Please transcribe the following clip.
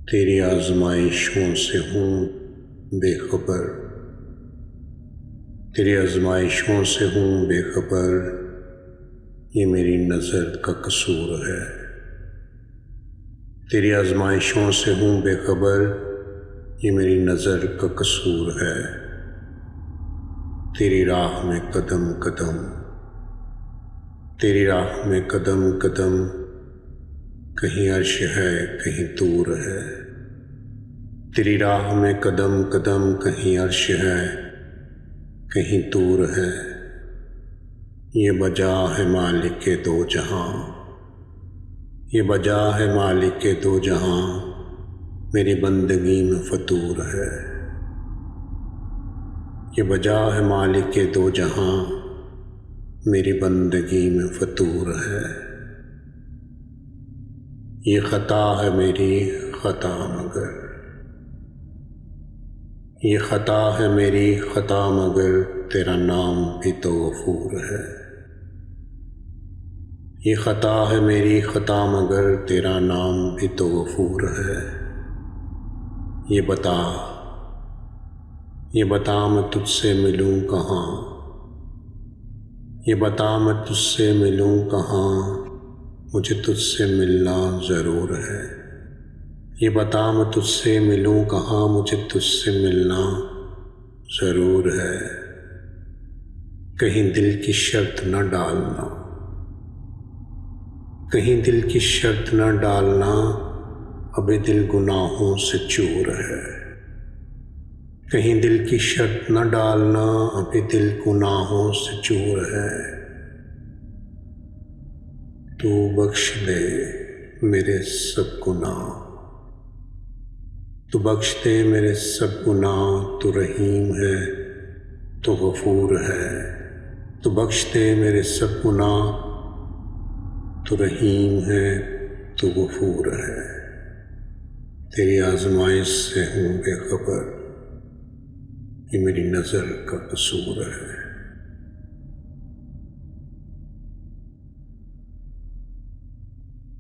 तेरी आजमाइशों से हूँ बेखबर, तेरी आजमाइशों से हूँ बेखबर, ये मेरी नज़र का कसूर है। तेरी आजमाइशों से हूँ बेखबर, ये मेरी नज़र का कसूर है। तेरी राह में कदम कदम, तेरी राह में कदम कदम, कहीं अर्श है कहीं दूर है। तेरी राह में कदम कदम, कहीं अर्श है कहीं दूर है। ये बजा है मालिक के दो जहां, ये बजा है मालिक के दो जहां, मेरी बंदगी में फतूर है। ये बजा है मालिक के दो जहां, मेरी बंदगी में फतूर है। ये ख़ता है मेरी ख़ता मगर, ये ख़ता है मेरी ख़ता मगर, तेरा नाम भी तो गफूर है। ये ख़ता है मेरी ख़ता मगर, तेरा नाम भी तो गफूर है। ये बता मैं तुझसे मिलूँ कहाँ, ये बता मैं तुझसे मिलूँ कहाँ, मुझे तुझसे मिलना ज़रूर है। ये बता मैं तुझसे मिलूँ कहाँ, मुझे तुझसे मिलना ज़रूर है। कहीं दिल की शर्त न डालना, कहीं दिल की शर्त न डालना, अभी दिल गुनाहों से चूर है। कहीं दिल की शर्त न डालना, अभी दिल गुनाहों से चूर है। तू बख्श दे मेरे सब गुनाह, तू बख्श दे मेरे सब गुनाह, तू रहीम है तू गफूर है। तू बख्श दे मेरे सब गुनाह, तू रहीम है तू गफूर है। तेरी आजमाइश से हूँ बेखबर, ये मेरी नज़र का कसूर है।